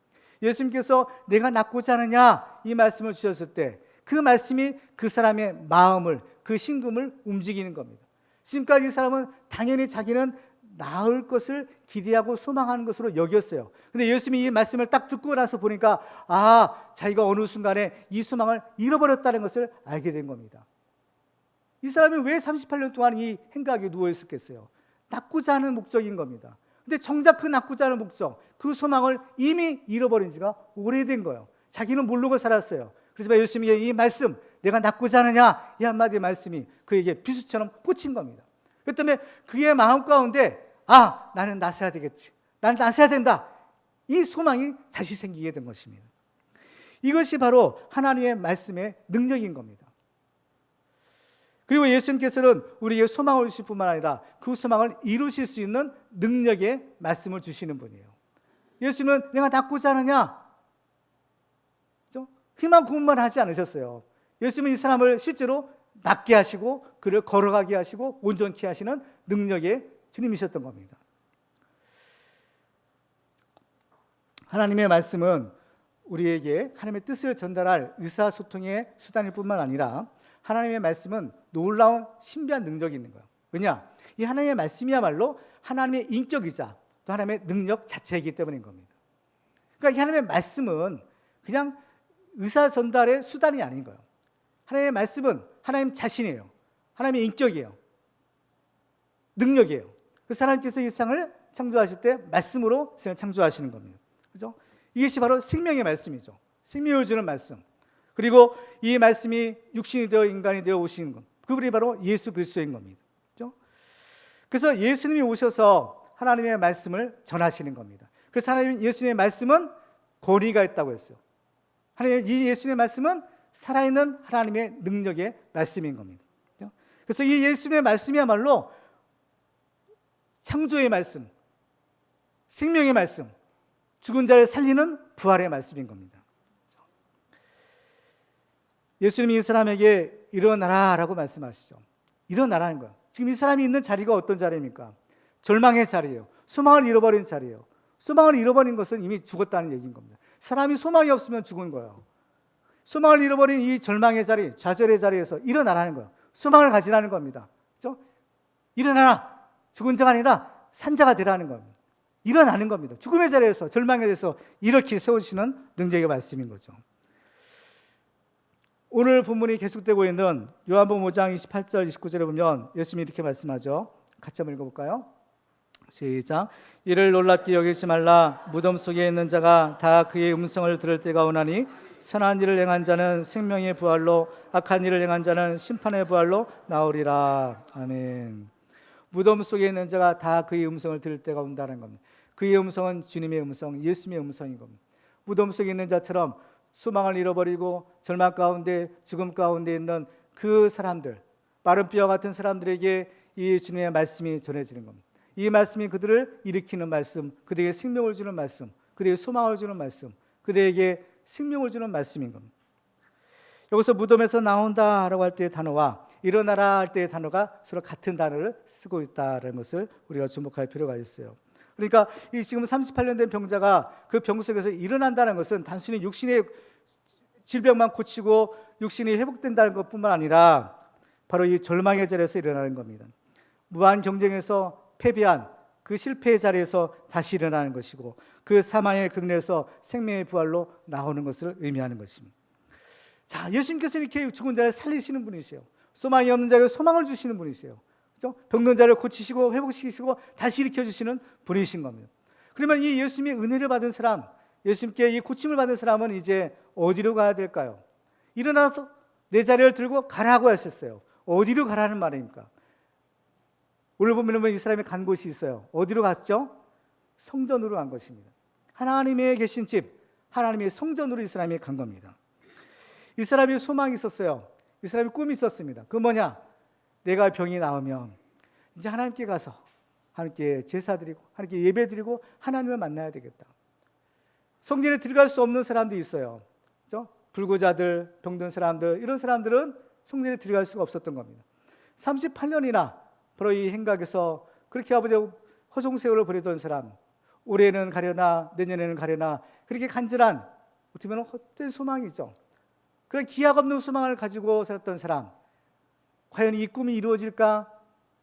예수님께서 내가 낫고자 하느냐 이 말씀을 주셨을 때 그 말씀이 그 사람의 마음을, 그 심금을 움직이는 겁니다. 지금까지 이 사람은 당연히 자기는 나을 것을 기대하고 소망하는 것으로 여겼어요. 근데 예수님이 이 말씀을 딱 듣고 나서 보니까 자기가 어느 순간에 이 소망을 잃어버렸다는 것을 알게 된 겁니다. 이 사람이 왜 38년 동안 이 행각에 누워 있었겠어요? 낫고자 하는 목적인 겁니다. 근데 정작 그 낫고자 하는 목적, 그 소망을 이미 잃어버린 지가 오래된 거예요. 자기는 모르고 살았어요. 그렇지만 예수님이 이 말씀, 내가 낫고자 하느냐 이 한마디 말씀이 그에게 비수처럼 꽂힌 겁니다. 그렇기 때문에 그의 마음 가운데 나는 나서야 되겠지, 나는 나서야 된다, 이 소망이 다시 생기게 된 것입니다. 이것이 바로 하나님의 말씀의 능력인 겁니다. 그리고 예수님께서는 우리에게 소망을 주실 뿐만 아니라 그 소망을 이루실 수 있는 능력의 말씀을 주시는 분이에요. 예수님은 내가 낫고자 하느냐 희망 고문만 하지 않으셨어요. 예수님은 이 사람을 실제로 낫게 하시고 그를 걸어가게 하시고 온전케 하시는 능력의 주님이셨던 겁니다. 하나님의 말씀은 우리에게 하나님의 뜻을 전달할 의사소통의 수단일 뿐만 아니라 하나님의 말씀은 놀라운 신비한 능력이 있는 거예요. 왜냐? 이 하나님의 말씀이야말로 하나님의 인격이자 또 하나님의 능력 자체이기 때문인 겁니다. 그러니까 이 하나님의 말씀은 그냥 의사 전달의 수단이 아닌 거예요. 하나님의 말씀은 하나님 자신이에요. 하나님의 인격이에요. 능력이에요. 그래서 하나님께서 이 세상을 창조하실 때 말씀으로 세상을 창조하시는 겁니다. 그죠? 이것이 바로 생명의 말씀이죠. 생명을 주는 말씀. 그리고 이 말씀이 육신이 되어 인간이 되어 오시는 것. 그분이 바로 예수 그리스도인 겁니다. 그죠? 그래서 예수님이 오셔서 하나님의 말씀을 전하시는 겁니다. 그래서 하나님 예수님의 말씀은 권위가 있다고 했어요. 하나님 이 예수님의 말씀은 살아있는 하나님의 능력의 말씀인 겁니다. 그죠? 그래서 이 예수님의 말씀이야말로 창조의 말씀, 생명의 말씀, 죽은 자를 살리는 부활의 말씀인 겁니다. 예수님이 이 사람에게 일어나라라고 말씀하시죠. 일어나라는 거예요. 지금 이 사람이 있는 자리가 어떤 자리입니까? 절망의 자리예요. 소망을 잃어버린 자리예요. 소망을 잃어버린 것은 이미 죽었다는 얘기인 겁니다. 사람이 소망이 없으면 죽은 거예요. 소망을 잃어버린 이 절망의 자리, 좌절의 자리에서 일어나라는 거예요. 소망을 가지라는 겁니다. 그렇죠? 일어나라. 죽은 자가 아니라 산자가 되라는 겁니다. 일어나는 겁니다. 죽음의 자리에서, 절망에 대해서 이렇게 세우시는 능력의 말씀인 거죠. 오늘 본문이 계속되고 있는 요한복음 5장 28절 29절에 보면 예수님이 이렇게 말씀하죠. 같이 한번 읽어볼까요? 시작. 이를 놀랍게 여기지 말라. 무덤 속에 있는 자가 다 그의 음성을 들을 때가 오나니 선한 일을 행한 자는 생명의 부활로, 악한 일을 행한 자는 심판의 부활로 나오리라. 아멘. 무덤 속에 있는 자가 다 그의 음성을 들을 때가 온다는 겁니다. 그의 음성은 주님의 음성, 예수님의 음성인 겁니다. 무덤 속에 있는 자처럼 소망을 잃어버리고 절망 가운데, 죽음 가운데 있는 그 사람들, 마른 뼈와 같은 사람들에게 이 주님의 말씀이 전해지는 겁니다. 이 말씀이 그들을 일으키는 말씀, 그들에게 생명을 주는 말씀, 그들에게 소망을 주는 말씀, 그들에게 생명을 주는 말씀인 겁니다. 여기서 무덤에서 나온다라고 할 때의 단어와 일어나라 할 때의 단어가 서로 같은 단어를 쓰고 있다는 것을 우리가 주목할 필요가 있어요. 그러니까 이 지금 38년 된 병자가 그 병 속에서 일어난다는 것은 단순히 육신의 질병만 고치고 육신이 회복된다는 것뿐만 아니라 바로 이 절망의 자리에서 일어나는 겁니다. 무한 경쟁에서 패배한 그 실패의 자리에서 다시 일어나는 것이고, 그 사망의 그늘에서 생명의 부활로 나오는 것을 의미하는 것입니다. 자, 예수님께서 이렇게 죽은 자를 살리시는 분이세요. 소망이 없는 자에게 소망을 주시는 분이세요. 그렇죠? 병든 자를 고치시고 회복시키시고 다시 일으켜주시는 분이신 겁니다. 그러면 이 예수님의 은혜를 받은 사람, 예수님께 이 고침을 받은 사람은 이제 어디로 가야 될까요? 일어나서 내 자리를 들고 가라고 하셨어요. 어디로 가라는 말입니까? 오늘 보면 이 사람이 간 곳이 있어요. 어디로 갔죠? 성전으로 간 것입니다. 하나님의 계신 집, 하나님의 성전으로 이 사람이 간 겁니다. 이 사람이 소망이 있었어요. 이 사람이 꿈이 있었습니다. 그 뭐냐? 내가 병이 나으면 이제 하나님께 가서 하나님께 제사드리고 하나님께 예배드리고 하나님을 만나야 되겠다. 성전에 들어갈 수 없는 사람들이 있어요. 그렇죠? 불구자들, 병든 사람들, 이런 사람들은 성전에 들어갈 수가 없었던 겁니다. 38년이나 바로 이 행각에서 그렇게 아버지 허송세월을 보내던 사람, 올해는 가려나 내년에는 가려나 그렇게 간절한, 어떻게 보면 헛된 소망이죠. 그런 기약 없는 소망을 가지고 살았던 사람, 과연 이 꿈이 이루어질까?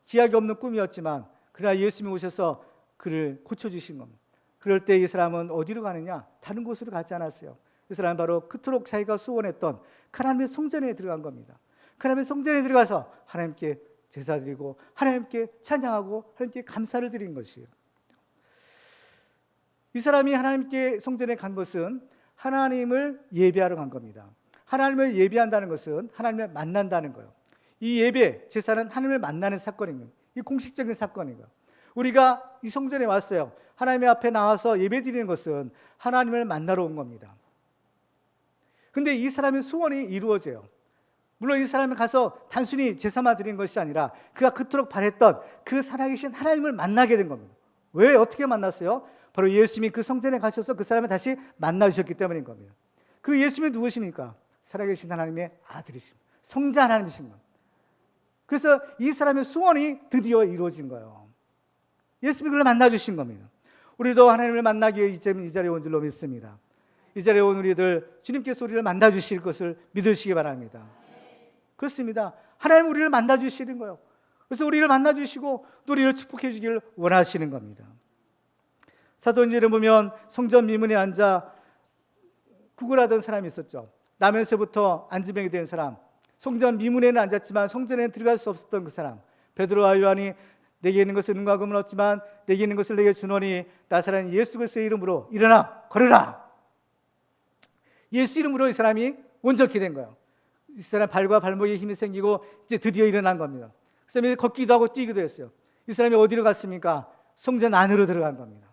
기약이 없는 꿈이었지만 그러나 예수님이 오셔서 그를 고쳐주신 겁니다. 그럴 때 이 사람은 어디로 가느냐? 다른 곳으로 가지 않았어요. 이 사람은 바로 그토록 자기가 소원했던 하나님의 성전에 들어간 겁니다. 하나님의 성전에 들어가서 하나님께 제사드리고 하나님께 찬양하고 하나님께 감사를 드린 것이에요. 이 사람이 하나님께 성전에 간 것은 하나님을 예배하러 간 겁니다. 하나님을 예배한다는 것은 하나님을 만난다는 거예요. 이 예배, 제사는 하나님을 만나는 사건입니다. 이 공식적인 사건이고요. 우리가 이 성전에 왔어요. 하나님의 앞에 나와서 예배드리는 것은 하나님을 만나러 온 겁니다. 근데 이 사람의 소원이 이루어져요. 물론 이 사람이 가서 단순히 제사만 드린 것이 아니라 그가 그토록 바랬던 그 살아계신 하나님을 만나게 된 겁니다. 왜? 어떻게 만났어요? 바로 예수님이 그 성전에 가셔서 그 사람을 다시 만나주셨기 때문인 겁니다. 그 예수님이 누구십니까? 살아계신 하나님의 아들이십니다. 성자 하나님이신 겁니다. 그래서 이 사람의 소원이 드디어 이루어진 거예요. 예수님이 그를 만나주신 겁니다. 우리도 하나님을 만나기 위해 이 자리에 온 줄로 믿습니다. 이 자리에 온 우리들 주님께서 우리를 만나 주실 것을 믿으시기 바랍니다. 그렇습니다. 하나님 우리를 만나 주시는 거예요. 그래서 우리를 만나 주시고 또 우리를 축복해 주기를 원하시는 겁니다. 사도행전에 보면 성전 미문에 앉아 구걸하던 사람이 있었죠. 나면서부터 안진병이 된 사람, 성전 미문에는 앉았지만 성전에는 들어갈 수 없었던 그 사람. 베드로와 요한이 내게 있는 것은 은과 금은 없지만 내게 있는 것을 내게 주노니 나사렛 예수 그리스도의 이름으로 일어나 걸으라. 예수 이름으로 이 사람이 온전케 된 거예요. 이 사람 발과 발목에 힘이 생기고 이제 드디어 일어난 겁니다. 그 사람이 걷기도 하고 뛰기도 했어요. 이 사람이 어디로 갔습니까? 성전 안으로 들어간 겁니다.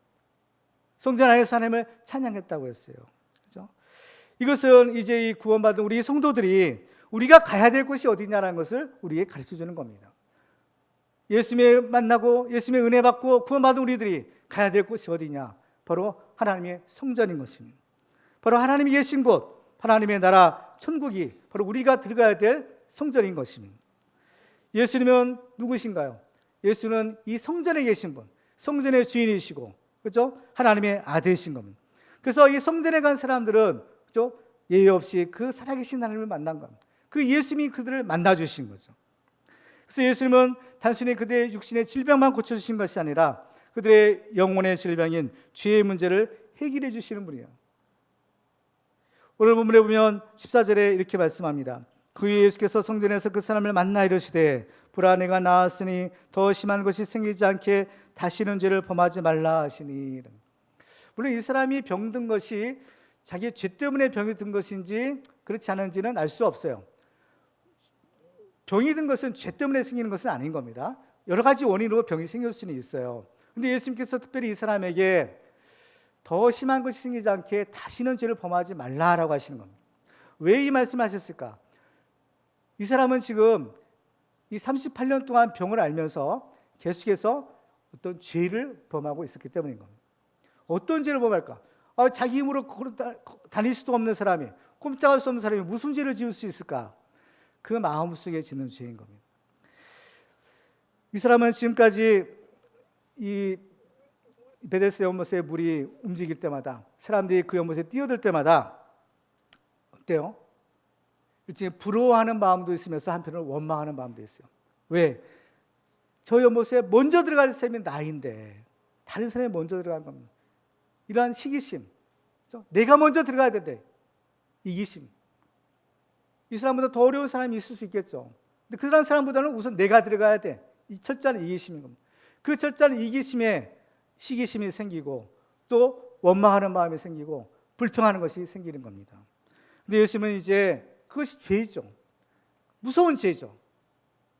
성전 안에서 하나님을 찬양했다고 했어요. 그렇죠? 이것은 이제 이 구원받은 우리 성도들이 우리가 가야 될 곳이 어디냐라는 것을 우리에게 가르쳐 주는 겁니다. 예수님을 만나고 예수님의 은혜 받고 구원받은 우리들이 가야 될 곳이 어디냐? 바로 하나님의 성전인 것입니다. 바로 하나님이 계신 곳, 하나님의 나라 천국이 바로 우리가 들어가야 될 성전인 것입니다. 예수님은 누구신가요? 예수는 이 성전에 계신 분, 성전의 주인이시고, 그렇죠? 하나님의 아들이신 겁니다. 그래서 이 성전에 간 사람들은, 그렇죠? 예외 없이 그 살아계신 하나님을 만난 겁니다. 그 예수님이 그들을 만나 주신 거죠. 그래서 예수님은 단순히 그들의 육신의 질병만 고쳐주신 것이 아니라 그들의 영혼의 질병인 죄의 문제를 해결해 주시는 분이에요. 오늘 본문에 보면 14절에 이렇게 말씀합니다. 그 후에 예수께서 성전에서 그 사람을 만나 이르시되 보라 내가 나았으니 더 심한 것이 생기지 않게 다시는 죄를 범하지 말라 하시니. 물론 이 사람이 병든 것이 자기 죄 때문에 병이 든 것인지 그렇지 않은지는 알 수 없어요. 병이 든 것은 죄 때문에 생기는 것은 아닌 겁니다. 여러 가지 원인으로 병이 생길 수는 있어요. 근데 예수님께서 특별히 이 사람에게 더 심한 것이 생기지 않게 다시는 죄를 범하지 말라라고 하시는 겁니다. 왜 이 말씀하셨을까? 이 사람은 지금 이 38년 동안 병을 앓면서 계속해서 어떤 죄를 범하고 있었기 때문인 겁니다. 어떤 죄를 범할까? 자기 힘으로 다닐 수도 없는 사람이, 꼼짝할 수 없는 사람이 무슨 죄를 지을 수 있을까? 그 마음속에 짓는 죄인 겁니다. 이 사람은 지금까지 이 베데스다 연못에 물이 움직일 때마다, 사람들이 그 연못에 뛰어들 때마다 어때요? 일종의 부러워하는 마음도 있으면서 한편으로 원망하는 마음도 있어요. 왜? 저 연못에 먼저 들어갈 사람이 나인데 다른 사람이 먼저 들어간 겁니다. 이러한 시기심, 내가 먼저 들어가야 된대. 이기심. 이 사람보다 더 어려운 사람이 있을 수 있겠죠. 근데 그런 사람보다는 우선 내가 들어가야 돼. 이 철저한 이기심인 겁니다. 그 철저한 이기심에 시기심이 생기고 또 원망하는 마음이 생기고 불평하는 것이 생기는 겁니다. 근데 예수님은 이제 그것이 죄죠. 무서운 죄죠.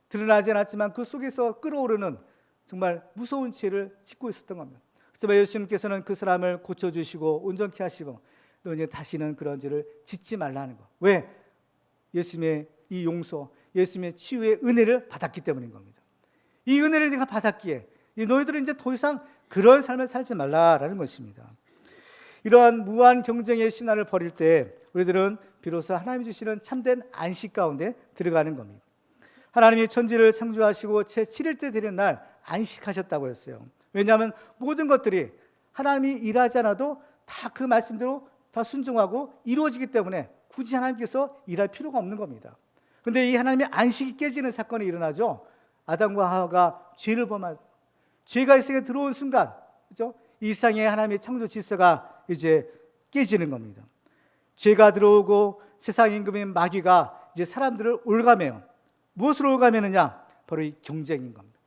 드러나지 않았지만 그 속에서 끓어오르는 정말 무서운 죄를 짓고 있었던 겁니다. 그래서 예수님께서는 그 사람을 고쳐주시고 온전케 하시고 또 이제 다시는 그런 죄를 짓지 말라는 거. 왜? 예수님의 이 용서, 예수님의 치유의 은혜를 받았기 때문인 겁니다. 이 은혜를 내가 받았기에 너희들은 이제 더 이상 그런 삶을 살지 말라라는 것입니다. 이러한 무한 경쟁의 신화를 버릴 때 우리들은 비로소 하나님이 주시는 참된 안식 가운데 들어가는 겁니다. 하나님이 천지를 창조하시고 제7일 되는 날 안식하셨다고 했어요. 왜냐하면 모든 것들이 하나님이 일하지 않아도 다 그 말씀대로 다 순종하고 이루어지기 때문에 굳이 하나님께서 일할 필요가 없는 겁니다. 그런데 이 하나님의 안식이 깨지는 사건이 일어나죠. 아담과 하와가 죄를 범한, 죄가 이 세상에 들어온 순간, 그렇죠? 이 세상의 하나님의 창조 질서가 이제 깨지는 겁니다. 죄가 들어오고 세상 임금인 마귀가 이제 사람들을 올가매요. 무엇으로 올가매느냐? 바로 이 경쟁인 겁니다.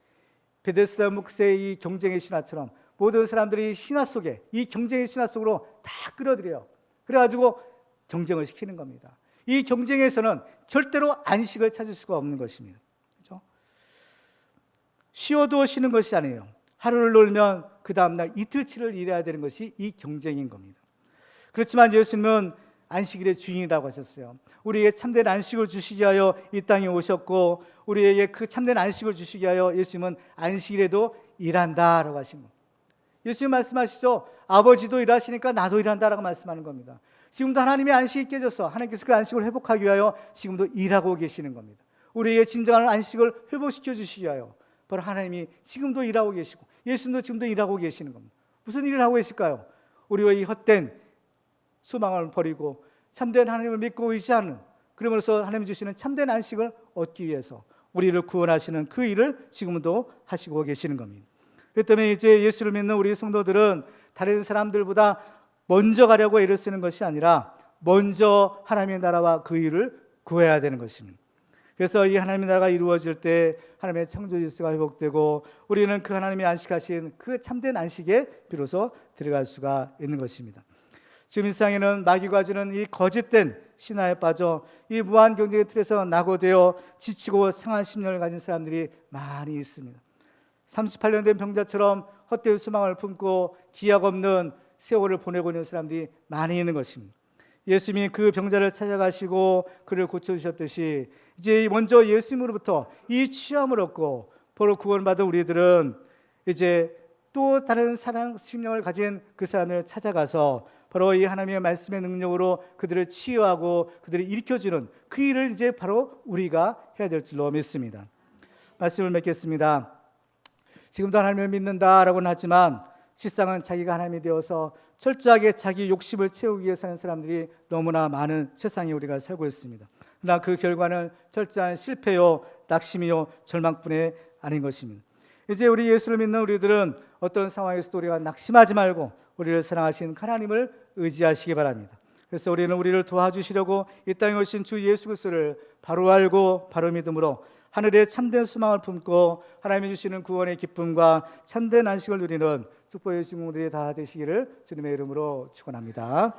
베데스다 연못의 이 경쟁의 신화처럼 모든 사람들이 신화 속에, 이 경쟁의 신화 속으로 다 끌어들여요. 그래가지고 경쟁을 시키는 겁니다. 이 경쟁에서는 절대로 안식을 찾을 수가 없는 것입니다. 그렇죠? 쉬어도 쉬는 것이 아니에요. 하루를 놀면 그 다음날 이틀치를 일해야 되는 것이 이 경쟁인 겁니다. 그렇지만 예수님은 안식일의 주인이라고 하셨어요. 우리에게 참된 안식을 주시기 위하여 이 땅에 오셨고 우리에게 그 참된 안식을 주시기 위하여 예수님은 안식일에도 일한다라고 하신 겁니다. 예수님 말씀하시죠. 아버지도 일하시니까 나도 일한다라고 말씀하는 겁니다. 지금도 하나님의 안식이 깨져서 하나님께서 그 안식을 회복하기 위하여 지금도 일하고 계시는 겁니다. 우리에게 진정한 안식을 회복시켜 주시기 위하여 바로 하나님이 지금도 일하고 계시고 예수님도 지금도 일하고 계시는 겁니다. 무슨 일을 하고 계실까요? 우리의 이 헛된 소망을 버리고 참된 하나님을 믿고 의지하는, 그러면서 하나님 주시는 참된 안식을 얻기 위해서 우리를 구원하시는 그 일을 지금도 하시고 계시는 겁니다. 그렇기 때문에 이제 예수를 믿는 우리 성도들은 다른 사람들보다 먼저 가려고 애를 쓰는 것이 아니라 먼저 하나님의 나라와 그 일을 구해야 되는 것입니다. 그래서 이 하나님의 나라가 이루어질 때 하나님의 창조 질서가 회복되고 우리는 그 하나님이 안식하신 그 참된 안식에 비로소 들어갈 수가 있는 것입니다. 지금 이 세상에는 마귀가 주는 이 거짓된 신화에 빠져 이 무한 경쟁의 틀에서 낙오되어 지치고 상한 심령을 가진 사람들이 많이 있습니다. 38년 된 병자처럼 헛된 소망을 품고 기약 없는 세월을 보내고 있는 사람들이 많이 있는 것입니다. 예수님이 그 병자를 찾아가시고 그를 고쳐주셨듯이 이제 먼저 예수님으로부터 이 취함을 얻고 바로 구원받은 우리들은 이제 또 다른 사랑 심령을 가진 그 사람을 찾아가서 바로 이 하나님의 말씀의 능력으로 그들을 치유하고 그들을 일으켜주는 그 일을 이제 바로 우리가 해야 될 줄로 믿습니다. 말씀을 맺겠습니다. 지금도 하나님을 믿는다라고는 하지만 실상은 자기가 하나님이 되어서 철저하게 자기 욕심을 채우기 위해 사는 사람들이 너무나 많은 세상에 우리가 살고 있습니다. 그러나 그 결과는 철저한 실패요, 낙심이요, 절망뿐이 아닌 것입니다. 이제 우리 예수를 믿는 우리들은 어떤 상황에서도 우리가 낙심하지 말고 우리를 사랑하신 하나님을 의지하시기 바랍니다. 그래서 우리는 우리를 도와주시려고 이 땅에 오신 주 예수 그리스도를 바로 알고 바로 믿음으로 하늘의 참된 소망을 품고 하나님이 주시는 구원의 기쁨과 참된 안식을 누리는 축복의 주인공들이 다 되시기를 주님의 이름으로 축원합니다.